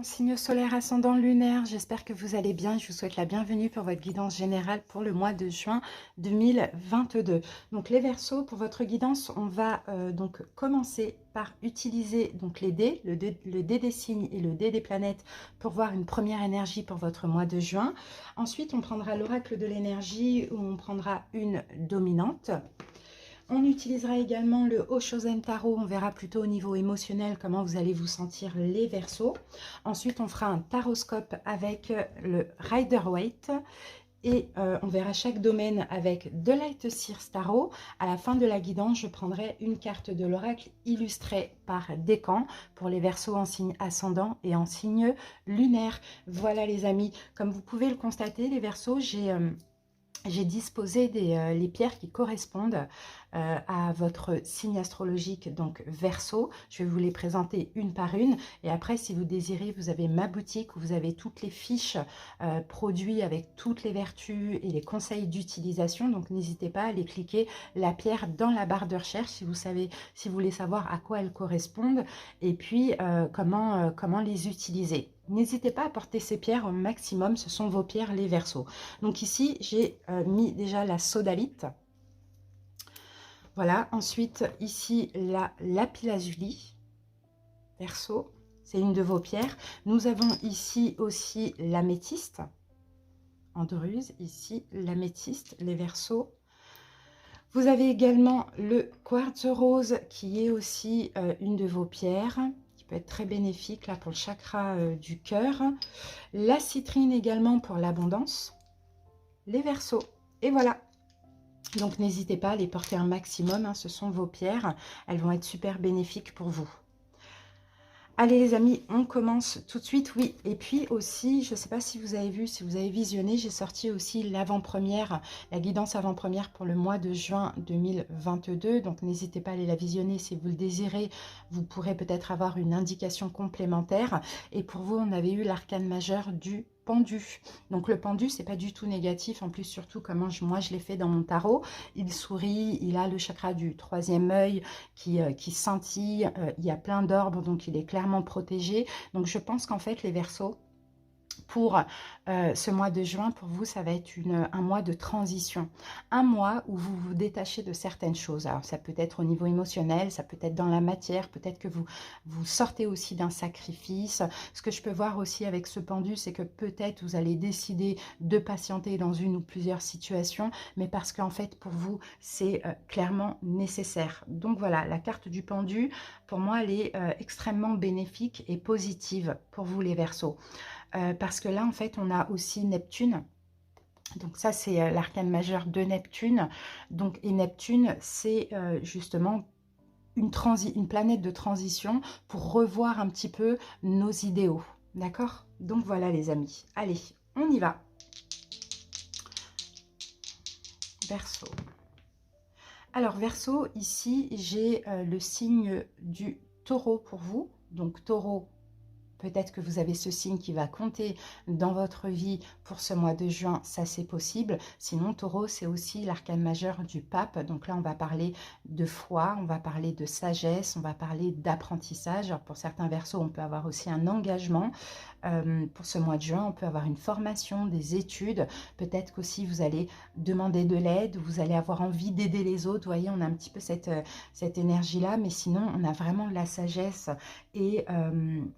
Mon signe solaire ascendant lunaire, j'espère que vous allez bien. Je vous souhaite la bienvenue pour votre guidance générale pour le mois de juin 2022. Donc les Verseaux, pour votre guidance, on va donc commencer par utiliser donc les dés, le dé des signes et le dé des planètes pour voir une première énergie pour votre mois de juin. Ensuite, on prendra l'oracle de l'énergie où on prendra une dominante. On utilisera également le Oshozen Tarot, on verra plutôt au niveau émotionnel comment vous allez vous sentir les Verseaux. Ensuite, on fera un taroscope avec le Rider-Waite et on verra chaque domaine avec de Light Seers Tarot. À la fin de la guidance, je prendrai une carte de l'oracle illustrée par Décan pour les Verseaux en signe ascendant et en signe lunaire. Voilà les amis, comme vous pouvez le constater, les Verseaux, j'ai disposé les pierres qui correspondent à votre signe astrologique, donc Verseau. Je vais vous les présenter une par une. Et après, si vous désirez, vous avez ma boutique où vous avez toutes les fiches produits avec toutes les vertus et les conseils d'utilisation. Donc, n'hésitez pas à aller cliquer la pierre dans la barre de recherche si vous savez, si vous voulez savoir à quoi elles correspondent et puis comment les utiliser. N'hésitez pas à porter ces pierres au maximum, ce sont vos pierres les Verseaux. Donc ici, j'ai mis déjà la sodalite. Voilà, ensuite ici la lapis-lazuli, Verseau, c'est une de vos pierres. Nous avons ici aussi l'améthyste, andruse, ici l'améthyste, les Verseaux. Vous avez également le quartz rose qui est aussi une de vos pierres, qui peut être très bénéfique là pour le chakra du cœur. La citrine également pour l'abondance, les Verseaux. Et voilà. Donc n'hésitez pas à les porter un maximum, hein, ce sont vos pierres, elles vont être super bénéfiques pour vous. Allez les amis, on commence tout de suite, oui. Et puis aussi, je ne sais pas si vous avez vu, si vous avez visionné, j'ai sorti aussi l'avant-première, la guidance avant-première pour le mois de juin 2022. Donc n'hésitez pas à aller la visionner si vous le désirez. Vous pourrez peut-être avoir une indication complémentaire. Et pour vous, on avait eu l'arcane majeur du pendu. Donc le pendu, c'est pas du tout négatif. En plus, surtout comment moi je l'ai fait dans mon tarot. Il sourit, il a le chakra du troisième œil qui scintille. Il y a plein d'orbes, donc il est clairement protégé. Donc je pense qu'en fait, les Verseaux, pour ce mois de juin, pour vous, ça va être un mois de transition. Un mois où vous vous détachez de certaines choses. Alors, ça peut être au niveau émotionnel, ça peut être dans la matière, peut-être que vous sortez aussi d'un sacrifice. Ce que je peux voir aussi avec ce pendu, c'est que peut-être vous allez décider de patienter dans une ou plusieurs situations, mais parce qu'en fait, pour vous, c'est clairement nécessaire. Donc voilà, la carte du pendu, pour moi, elle est extrêmement bénéfique et positive pour vous, les Verseaux. Parce que là, en fait, on a aussi Neptune. Donc ça, c'est l'arcane majeur de Neptune. Donc, et Neptune, c'est justement une planète de transition pour revoir un petit peu nos idéaux. D'accord? Donc voilà les amis. Allez, on y va. Verseau. Alors Verseau, ici, j'ai le signe du taureau pour vous. Donc taureau, peut-être que vous avez ce signe qui va compter dans votre vie pour ce mois de juin, ça c'est possible. Sinon, Taureau, c'est aussi l'arcane majeur du pape. Donc là, on va parler de foi, on va parler de sagesse, on va parler d'apprentissage. Pour certains Verseaux, on peut avoir aussi un engagement. Pour ce mois de juin, on peut avoir une formation, des études. Peut-être qu'aussi, vous allez demander de l'aide, vous allez avoir envie d'aider les autres. Vous voyez, on a un petit peu cette énergie-là. Mais sinon, on a vraiment de la sagesse et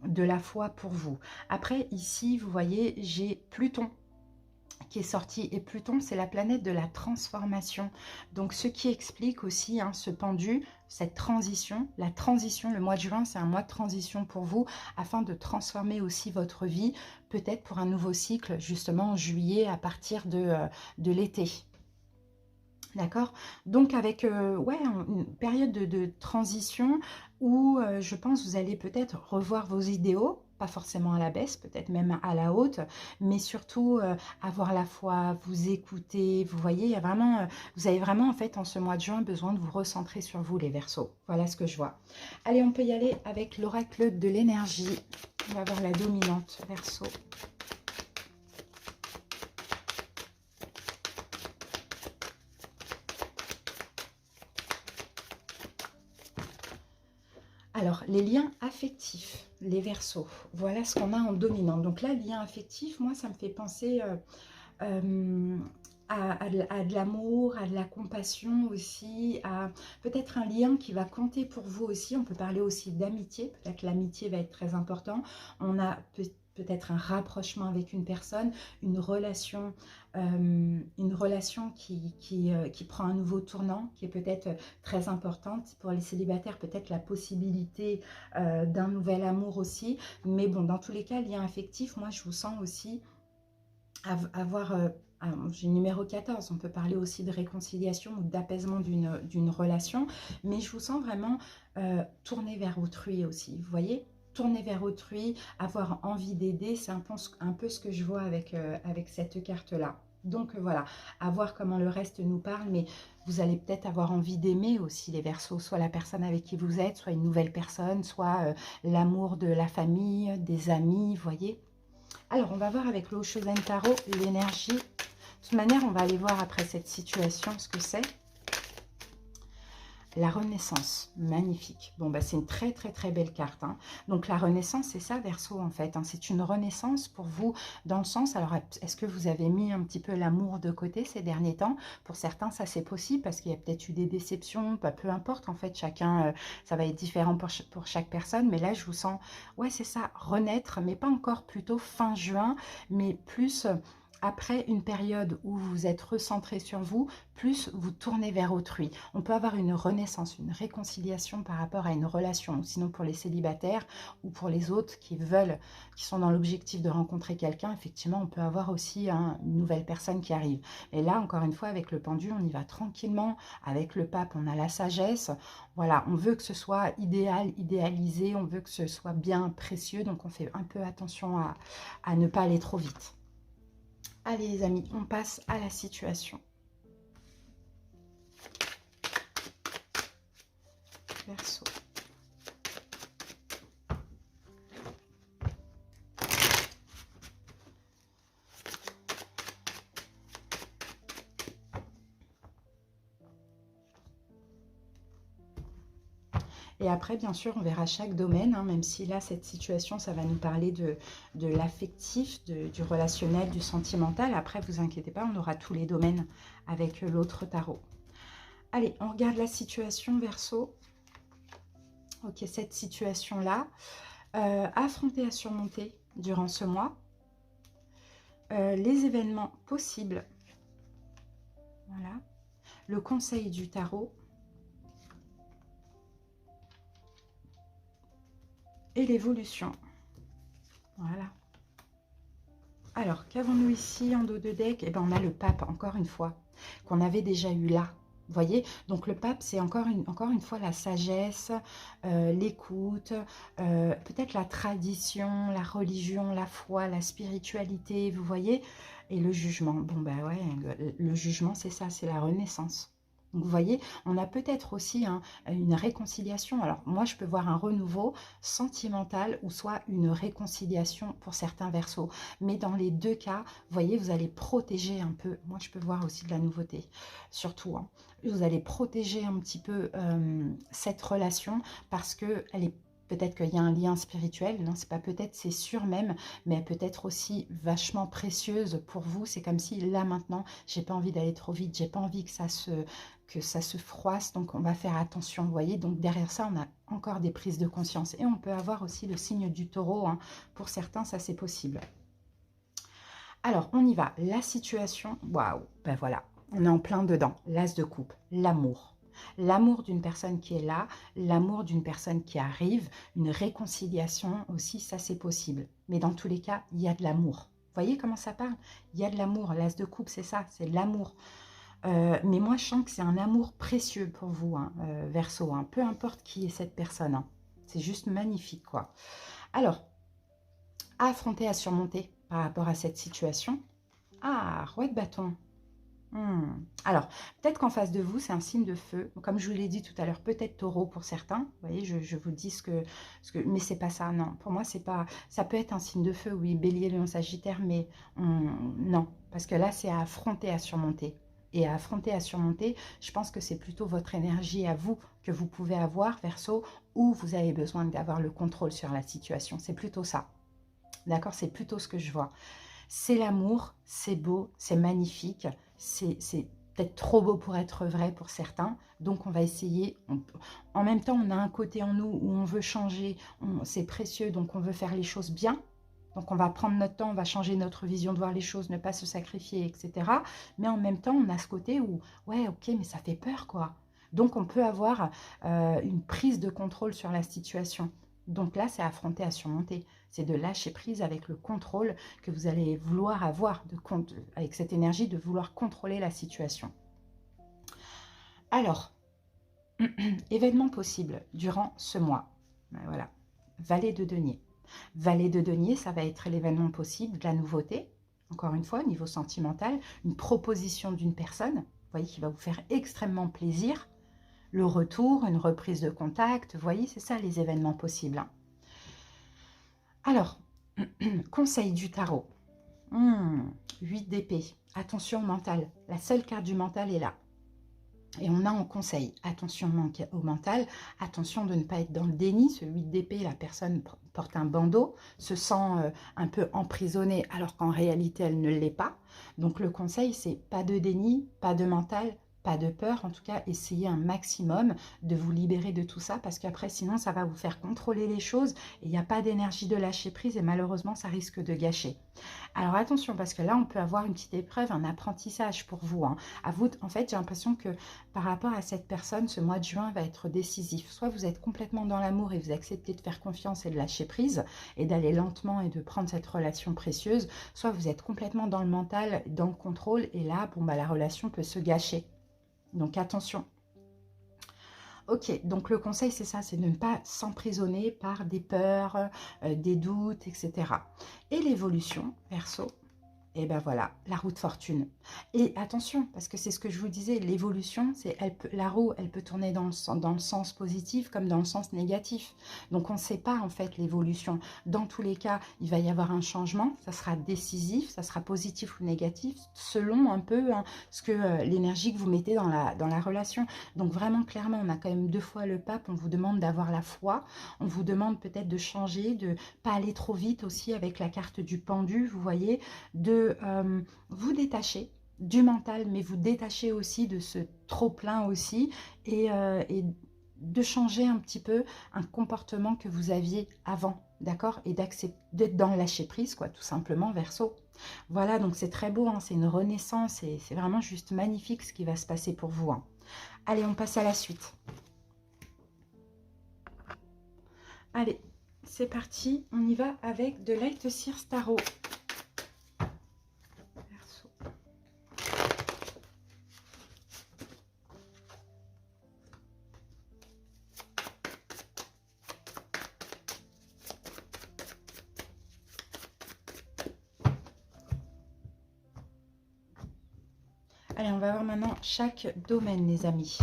de la foi pour vous. Après, ici, vous voyez, j'ai Pluton qui est sorti, et Pluton, c'est la planète de la transformation. Donc, ce qui explique aussi ce pendu, cette transition. La transition, le mois de juin, c'est un mois de transition pour vous, afin de transformer aussi votre vie, peut-être pour un nouveau cycle, justement en juillet, à partir de l'été. D'accord? Donc avec une période de transition où je pense vous allez peut-être revoir vos idéaux, pas forcément à la baisse, peut-être même à la haute, mais surtout avoir la foi, vous écouter, vous voyez, il y a vraiment, vous avez vraiment en fait en ce mois de juin besoin de vous recentrer sur vous les Verseaux. Voilà ce que je vois. Allez, on peut y aller avec l'oracle de l'énergie. On va voir la dominante Verseau. Alors, les liens affectifs, les Verseaux, voilà ce qu'on a en dominant. Donc là, lien affectif, moi, ça me fait penser à de l'amour, à de la compassion aussi, à peut-être un lien qui va compter pour vous aussi. On peut parler aussi d'amitié, peut-être l'amitié va être très important. On a peut-être un rapprochement avec une personne, une relation qui prend un nouveau tournant, qui est peut-être très importante. Pour les célibataires, peut-être la possibilité d'un nouvel amour aussi. Mais bon, dans tous les cas, lien affectif, moi je vous sens aussi avoir... j'ai le numéro 14, on peut parler aussi de réconciliation ou d'apaisement d'une relation, mais je vous sens vraiment tourner vers autrui aussi, vous voyez, tourner vers autrui, avoir envie d'aider, c'est un peu ce que je vois avec cette carte-là. Donc voilà, à voir comment le reste nous parle, mais vous allez peut-être avoir envie d'aimer aussi les Verseaux, soit la personne avec qui vous êtes, soit une nouvelle personne, soit l'amour de la famille, des amis, vous voyez. Alors, on va voir avec le Oshozen Tarot l'énergie. De toute manière, on va aller voir après cette situation ce que c'est. La Renaissance, magnifique. Bon, bah, c'est une très, très, très belle carte. Hein. Donc, la Renaissance, c'est ça, Verseau, en fait. Hein. C'est une renaissance pour vous dans le sens... Alors, est-ce que vous avez mis un petit peu l'amour de côté ces derniers temps? Pour certains, ça, c'est possible parce qu'il y a peut-être eu des déceptions. Bah, peu importe, en fait, chacun... ça va être différent pour chaque personne. Mais là, je vous sens... Ouais, c'est ça, renaître, mais pas encore plutôt fin juin, mais plus... après une période où vous êtes recentré sur vous, plus vous tournez vers autrui. On peut avoir une renaissance, une réconciliation par rapport à une relation. Ou sinon pour les célibataires ou pour les autres qui veulent, qui sont dans l'objectif de rencontrer quelqu'un, effectivement, on peut avoir aussi une nouvelle personne qui arrive. Et là, encore une fois, avec le pendu, on y va tranquillement. Avec le pape, on a la sagesse. Voilà, on veut que ce soit idéal, idéalisé, on veut que ce soit bien précieux. Donc on fait un peu attention à ne pas aller trop vite. Allez les amis, on passe à la situation. Verseau. Et après, bien sûr, on verra chaque domaine, hein, même si là, cette situation, ça va nous parler de l'affectif, du relationnel, du sentimental. Après, vous inquiétez pas, on aura tous les domaines avec l'autre tarot. Allez, on regarde la situation, Verseau. Ok, cette situation-là, affronter à surmonter durant ce mois. Les événements possibles. Voilà. Le conseil du tarot. Et l'évolution. Voilà. Alors, qu'avons-nous ici en dos de deck? Eh bien, on a le pape, encore une fois, qu'on avait déjà eu là. Vous voyez? Donc, le pape, c'est encore une fois la sagesse, l'écoute, peut-être la tradition, la religion, la foi, la spiritualité, vous voyez? Et le jugement. Bon, ben ouais, le jugement, c'est ça, c'est la renaissance. Donc, vous voyez, on a peut-être aussi une réconciliation. Alors, moi, je peux voir un renouveau sentimental ou soit une réconciliation pour certains Verseaux. Mais dans les deux cas, vous voyez, vous allez protéger un peu. Moi, je peux voir aussi de la nouveauté, surtout. Hein. Vous allez protéger un petit peu cette relation parce que elle est... Peut-être qu'il y a un lien spirituel, non, c'est pas peut-être, c'est sûr même, mais peut-être aussi vachement précieuse pour vous. C'est comme si là maintenant, j'ai pas envie d'aller trop vite, j'ai pas envie que ça se froisse, donc on va faire attention, vous voyez. Donc derrière ça, on a encore des prises de conscience. Et on peut avoir aussi le signe du taureau, hein. Pour certains, ça c'est possible. Alors, on y va. La situation, waouh, ben voilà, on est en plein dedans. L'as de coupe, l'amour. L'amour d'une personne qui est là, l'amour d'une personne qui arrive, une réconciliation aussi, ça c'est possible. Mais dans tous les cas, il y a de l'amour. Vous voyez comment ça parle? Il y a de l'amour. L'as de coupe, c'est ça, c'est l'amour. Mais moi, je sens que c'est un amour précieux pour vous, hein, Verseau. Hein, peu importe qui est cette personne. Hein. C'est juste magnifique, quoi. Alors, à affronter, à surmonter par rapport à cette situation. Ah, roi de bâton. Alors, peut-être qu'en face de vous, c'est un signe de feu. Comme je vous l'ai dit tout à l'heure, peut-être taureau pour certains. Vous voyez, je vous dis mais c'est pas ça, non. Pour moi, c'est pas... Ça peut être un signe de feu, oui, bélier, lion, sagittaire, mais non. Parce que là, c'est à affronter, à surmonter. et à affronter, à surmonter. Je pense que c'est plutôt votre énergie à vous que vous pouvez avoir, Verseau, où vous avez besoin d'avoir le contrôle sur la situation. C'est plutôt ça. D'accord? C'est plutôt ce que je vois. C'est l'amour, c'est beau, c'est magnifique, c'est peut-être trop beau pour être vrai pour certains. Donc, on va essayer. En même temps, on a un côté en nous où on veut changer. C'est précieux, donc on veut faire les choses bien. Donc, on va prendre notre temps, on va changer notre vision de voir les choses, ne pas se sacrifier, etc. Mais en même temps, on a ce côté où, ouais, ok, mais ça fait peur, quoi. Donc, on peut avoir une prise de contrôle sur la situation. Donc là, c'est affronter, à surmonter. C'est de lâcher prise avec le contrôle que vous allez vouloir avoir, avec cette énergie de vouloir contrôler la situation. Alors, événements possibles durant ce mois. Ben voilà, Valet de denier. Valet de denier, ça va être l'événement possible, de la nouveauté. Encore une fois, au niveau sentimental, une proposition d'une personne, vous voyez, qui va vous faire extrêmement plaisir. Le retour, une reprise de contact, vous voyez, c'est ça les événements possibles. Alors, conseil du tarot. 8 d'épée. Attention au mental. La seule carte du mental est là. Et on a en conseil, attention au mental, attention de ne pas être dans le déni. Ce 8 d'épée, la personne porte un bandeau, se sent un peu emprisonnée alors qu'en réalité, elle ne l'est pas. Donc le conseil, c'est pas de déni, pas de mental, pas de peur. En tout cas, essayez un maximum de vous libérer de tout ça parce qu'après, sinon, ça va vous faire contrôler les choses et il n'y a pas d'énergie de lâcher prise et malheureusement, ça risque de gâcher. Alors attention, parce que là, on peut avoir une petite épreuve, un apprentissage pour vous. À vous, en fait, j'ai l'impression que par rapport à cette personne, ce mois de juin va être décisif. Soit vous êtes complètement dans l'amour et vous acceptez de faire confiance et de lâcher prise et d'aller lentement et de prendre cette relation précieuse, soit vous êtes complètement dans le mental, dans le contrôle et là, bon, bah, la relation peut se gâcher. Donc attention. Ok, donc le conseil, c'est ça, c'est de ne pas s'emprisonner par des peurs, des doutes, etc. Et l'évolution, Verseau, et ben voilà, la roue de fortune. Et attention, parce que c'est ce que je vous disais, l'évolution, la roue, elle peut tourner dans le sens positif comme dans le sens négatif. Donc on ne sait pas en fait l'évolution. Dans tous les cas, il va y avoir un changement, ça sera décisif, ça sera positif ou négatif, selon un peu ce que l'énergie que vous mettez dans la relation. Donc vraiment, clairement, on a quand même 2 fois le pape, on vous demande d'avoir la foi, on vous demande peut-être de changer, de pas aller trop vite aussi avec la carte du pendu, vous voyez, de vous détacher du mental, mais vous détacher aussi de ce trop-plein aussi, et de changer un petit peu un comportement que vous aviez avant, d'accord? Et d'être dans le lâcher-prise, quoi, tout simplement, Verseau. Voilà, donc c'est très beau, hein, c'est une renaissance, et c'est vraiment juste magnifique ce qui va se passer pour vous. Allez, on passe à la suite. Allez, c'est parti, on y va avec de Light Sears Tarot. Allez, on va voir maintenant chaque domaine, les amis.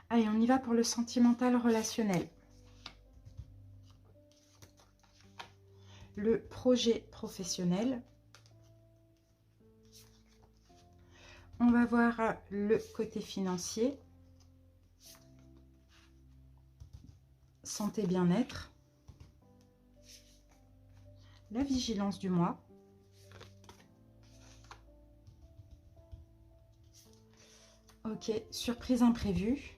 Allez, on y va pour le sentimental relationnel. Le projet professionnel. On va voir le côté financier. Santé, bien-être. La vigilance du mois. Ok, surprise imprévue.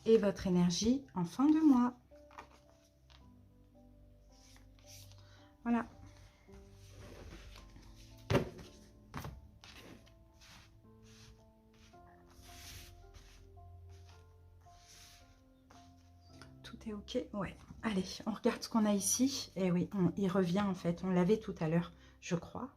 Et votre énergie en fin de mois. Voilà. Tout est ok? Ouais. Allez, on regarde ce qu'on a ici. Et oui, il revient en fait. On l'avait tout à l'heure, je crois.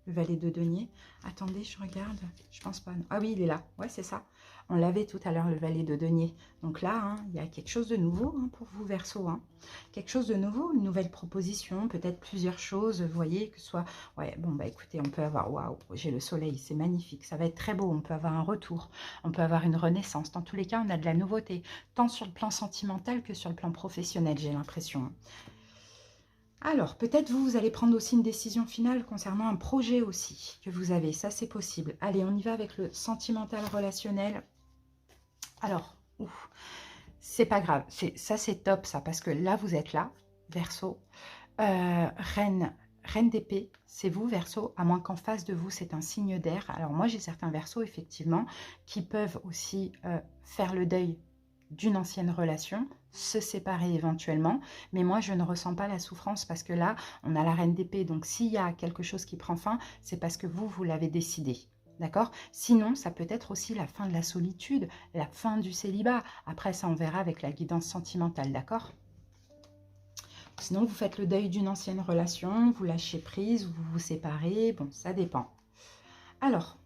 Le valet de denier. Attendez, je regarde. Je pense pas. Ah oui, il est là. Ouais, c'est ça. On l'avait tout à l'heure, le valet de denier. Donc là, hein, il y a quelque chose de nouveau hein, pour vous, Verseau. Hein. Quelque chose de nouveau, une nouvelle proposition, peut-être plusieurs choses. Vous voyez, que ce soit... Ouais, bon, bah écoutez, on peut avoir... Waouh, j'ai le soleil, c'est magnifique. Ça va être très beau. On peut avoir un retour. On peut avoir une renaissance. Dans tous les cas, on a de la nouveauté. Tant sur le plan sentimental que sur le plan professionnel, j'ai l'impression. Alors, peut-être vous allez prendre aussi une décision finale concernant un projet aussi que vous avez. Ça, c'est possible. Allez, on y va avec le sentimental relationnel. Alors, c'est pas grave. Ça, c'est top, ça, parce que là, vous êtes là, Verseau. Reine d'épée, c'est vous, Verseau, à moins qu'en face de vous, c'est un signe d'air. Alors, moi, j'ai certains Verseaux, effectivement, qui peuvent aussi faire le deuil d'une ancienne relation, se séparer éventuellement, mais moi je ne ressens pas la souffrance parce que là on a la reine d'épée, donc s'il y a quelque chose qui prend fin, c'est parce que vous l'avez décidé, d'accord? Sinon ça peut être aussi la fin de la solitude, la fin du célibat, après ça on verra avec la guidance sentimentale, d'accord? Sinon vous faites le deuil d'une ancienne relation, vous lâchez prise, vous vous séparez, bon ça dépend. Alors,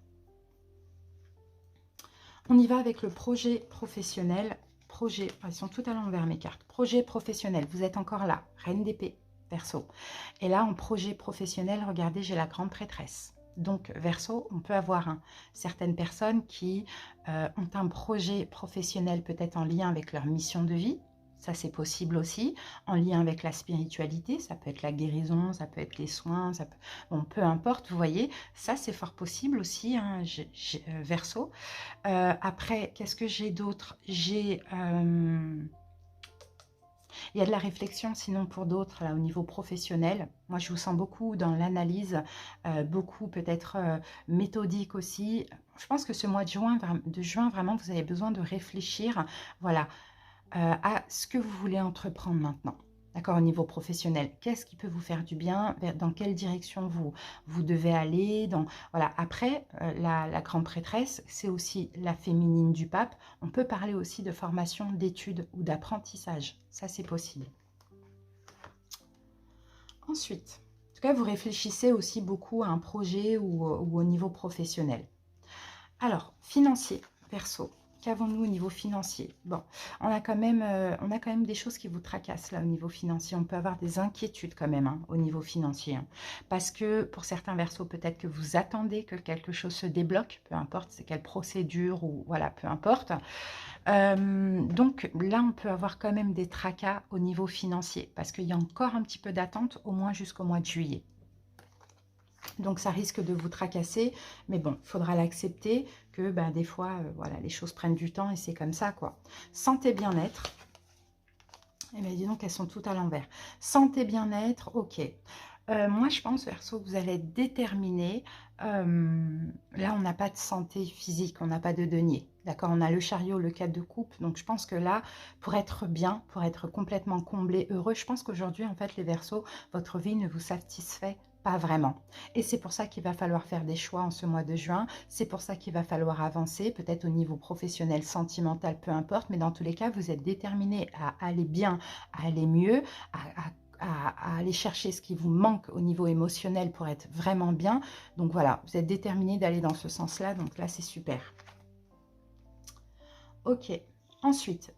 on y va avec le projet professionnel. Projet, ils sont tout à l'envers mes cartes. Projet professionnel, vous êtes encore là, reine d'épée, Verseau. Et là, en projet professionnel, regardez, j'ai la grande prêtresse. Donc, Verseau, on peut avoir certaines personnes qui ont un projet professionnel peut-être en lien avec leur mission de vie. Ça, c'est possible aussi, en lien avec la spiritualité. Ça peut être la guérison, ça peut être les soins, ça peut... Bon, peu importe, vous voyez. Ça, c'est fort possible aussi, hein, Verseau. Après, qu'est-ce que j'ai d'autre? J'ai... il y a de la réflexion, sinon pour d'autres, là, au niveau professionnel. Moi, je vous sens beaucoup dans l'analyse, beaucoup peut-être méthodique aussi. Je pense que ce mois de juin, vraiment, vous avez besoin de réfléchir, voilà, à ce que vous voulez entreprendre maintenant. D'accord, au niveau professionnel, qu'est-ce qui peut vous faire du bien? Dans quelle direction vous devez aller? Voilà. Après, la grande prêtresse, c'est aussi la féminine du pape. On peut parler aussi de formation, d'études ou d'apprentissage. Ça, c'est possible. Ensuite, en tout cas, vous réfléchissez aussi beaucoup à un projet ou au niveau professionnel. Alors, financier, perso. Qu'avons-nous au niveau financier? Bon, on a quand même des choses qui vous tracassent là au niveau financier. On peut avoir des inquiétudes quand même hein, au niveau financier. Hein. Parce que pour certains Verseaux, peut-être que vous attendez que quelque chose se débloque, peu importe c'est quelle procédure ou voilà, peu importe. Donc là, on peut avoir quand même des tracas au niveau financier parce qu'il y a encore un petit peu d'attente au moins jusqu'au mois de juillet. Donc, ça risque de vous tracasser. Mais bon, il faudra l'accepter que ben, des fois, voilà, les choses prennent du temps et c'est comme ça, quoi. Santé, bien-être. Eh bien, dis donc, elles sont toutes à l'envers. Santé, bien-être, ok. Moi, je pense, Verseau, que vous allez être déterminé. Là, on n'a pas de santé physique, on n'a pas de denier. D'accord, on a le chariot, le 4 de coupe. Donc, je pense que là, pour être bien, pour être complètement comblé, heureux, je pense qu'aujourd'hui, en fait, les Verseaux, votre vie ne vous satisfait pas vraiment. Et c'est pour ça qu'il va falloir faire des choix en ce mois de juin. C'est pour ça qu'il va falloir avancer, peut-être au niveau professionnel, sentimental, peu importe. Mais dans tous les cas, vous êtes déterminé à aller bien, à aller mieux, à aller chercher ce qui vous manque au niveau émotionnel pour être vraiment bien. Donc voilà, vous êtes déterminé d'aller dans ce sens-là. Donc là, c'est super. Ok. Ensuite,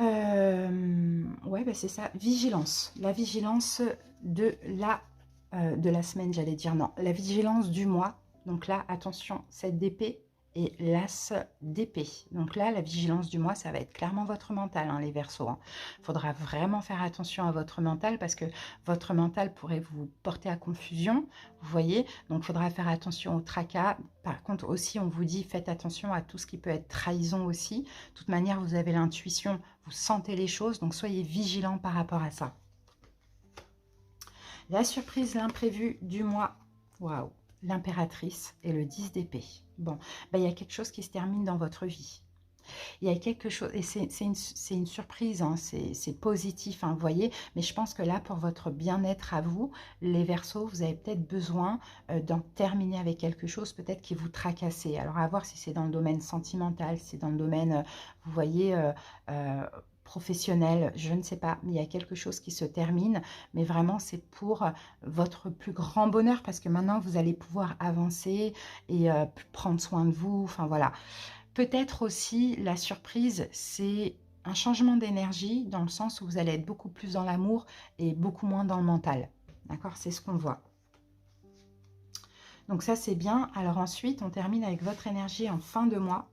ouais, bah c'est ça. Vigilance. La vigilance de la semaine, j'allais dire. Non, la vigilance du mois. Donc là, attention, cette d'épée et l'as d'épée. Donc là, la vigilance du mois, ça va être clairement votre mental, hein, les Verseaux. Il faudra vraiment faire attention à votre mental parce que votre mental pourrait vous porter à confusion, vous voyez. Donc, il faudra faire attention au tracas. Par contre, aussi, on vous dit, faites attention à tout ce qui peut être trahison aussi. De toute manière, vous avez l'intuition, vous sentez les choses, donc soyez vigilants par rapport à ça. La surprise, l'imprévu du mois, waouh, l'impératrice et le 10 d'épée. Bon, ben, il y a quelque chose qui se termine dans votre vie. Il y a quelque chose, et c'est une surprise, hein, c'est positif, hein, vous voyez, mais je pense que là, pour votre bien-être à vous, les Verseaux, vous avez peut-être besoin d'en terminer avec quelque chose, peut-être qui vous tracassez. Alors, à voir si c'est dans le domaine sentimental, si c'est dans le domaine, vous voyez, professionnel, je ne sais pas, mais il y a quelque chose qui se termine, mais vraiment c'est pour votre plus grand bonheur, parce que maintenant vous allez pouvoir avancer et prendre soin de vous, enfin voilà. Peut-être aussi la surprise, c'est un changement d'énergie, dans le sens où vous allez être beaucoup plus dans l'amour et beaucoup moins dans le mental, d'accord? C'est ce qu'on voit. Donc ça c'est bien. Alors ensuite on termine avec votre énergie en fin de mois.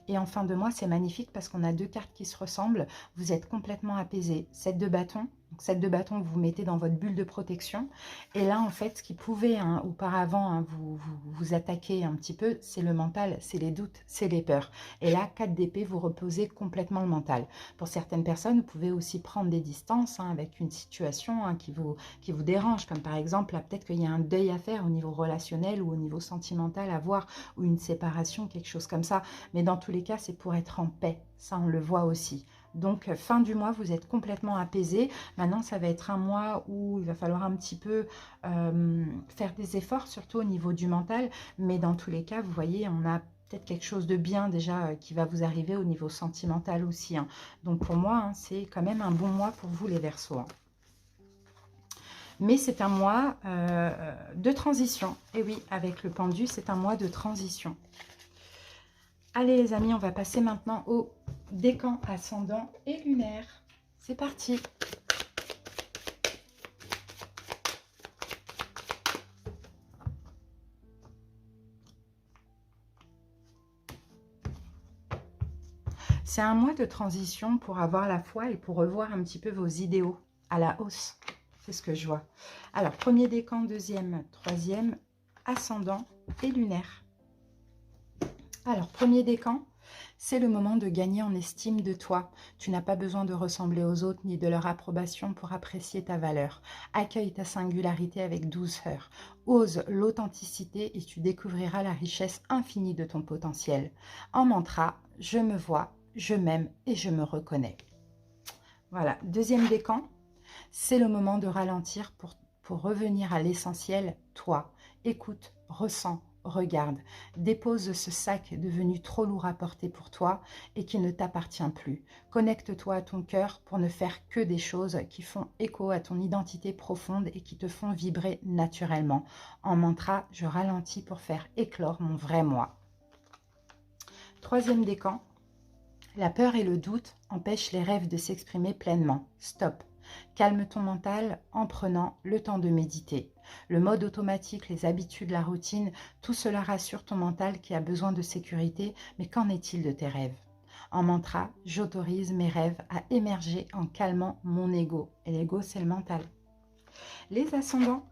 Et en fin de mois, c'est magnifique parce qu'on a deux cartes qui se ressemblent. Vous êtes complètement apaisé. 7 de bâton. Donc 7 de bâton, vous mettez dans votre bulle de protection. Et là, en fait, ce qui pouvait auparavant vous attaquer un petit peu, c'est le mental, c'est les doutes, c'est les peurs. Et là, 4 d'épée, vous reposez complètement le mental. Pour certaines personnes, vous pouvez aussi prendre des distances avec une situation qui vous dérange. Comme par exemple, là, peut-être qu'il y a un deuil à faire au niveau relationnel ou au niveau sentimental à voir, ou une séparation, quelque chose comme ça. Mais dans tous les cas, c'est pour être en paix. Ça, on le voit aussi. Donc, fin du mois, vous êtes complètement apaisé. Maintenant, ça va être un mois où il va falloir un petit peu faire des efforts, surtout au niveau du mental. Mais dans tous les cas, vous voyez, on a peut-être quelque chose de bien déjà qui va vous arriver au niveau sentimental aussi. Hein. Donc, pour moi, hein, c'est quand même un bon mois pour vous, les Verseaux. Hein. Mais c'est un mois de transition. Et oui, avec le pendu, c'est un mois de transition. Allez les amis, on va passer maintenant au décan ascendant et lunaire. C'est parti. C'est un mois de transition pour avoir la foi et pour revoir un petit peu vos idéaux à la hausse. C'est ce que je vois. Alors, premier décan, deuxième, troisième, ascendant et lunaire. Alors, premier décan, c'est le moment de gagner en estime de toi. Tu n'as pas besoin de ressembler aux autres ni de leur approbation pour apprécier ta valeur. Accueille ta singularité avec douceur. Ose l'authenticité et tu découvriras la richesse infinie de ton potentiel. En mantra, je me vois, je m'aime et je me reconnais. Voilà, deuxième décan, c'est le moment de ralentir pour revenir à l'essentiel, toi. Écoute, ressens, regarde, dépose ce sac devenu trop lourd à porter pour toi et qui ne t'appartient plus. Connecte-toi à ton cœur pour ne faire que des choses qui font écho à ton identité profonde et qui te font vibrer naturellement. En mantra, je ralentis pour faire éclore mon vrai moi. Troisième décan, la peur et le doute empêchent les rêves de s'exprimer pleinement. Stop. Calme ton mental en prenant le temps de méditer. Le mode automatique, les habitudes, la routine, tout cela rassure ton mental qui a besoin de sécurité, mais qu'en est-il de tes rêves? En mantra, j'autorise mes rêves à émerger en calmant mon ego. Et l'ego, c'est le mental. Les ascendants,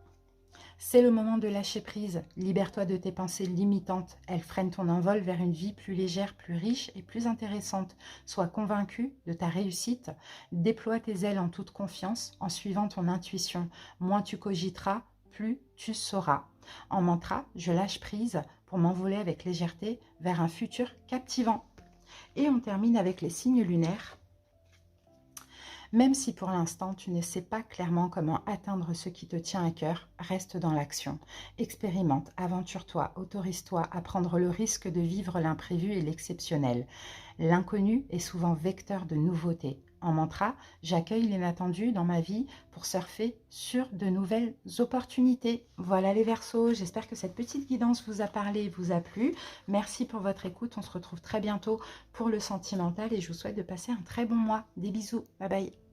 c'est le moment de lâcher prise. Libère-toi de tes pensées limitantes. Elles freinent ton envol vers une vie plus légère, plus riche et plus intéressante. Sois convaincu de ta réussite. Déploie tes ailes en toute confiance en suivant ton intuition. Moins tu cogiteras, plus tu sauras. En mantra, je lâche prise pour m'envoler avec légèreté vers un futur captivant. Et on termine avec les signes lunaires. Même si pour l'instant, tu ne sais pas clairement comment atteindre ce qui te tient à cœur, reste dans l'action. Expérimente, aventure-toi, autorise-toi à prendre le risque de vivre l'imprévu et l'exceptionnel. L'inconnu est souvent vecteur de nouveautés. En mantra, j'accueille l'inattendu dans ma vie pour surfer sur de nouvelles opportunités. Voilà les Verseaux, j'espère que cette petite guidance vous a parlé et vous a plu. Merci pour votre écoute, on se retrouve très bientôt pour le sentimental et je vous souhaite de passer un très bon mois. Des bisous, bye bye.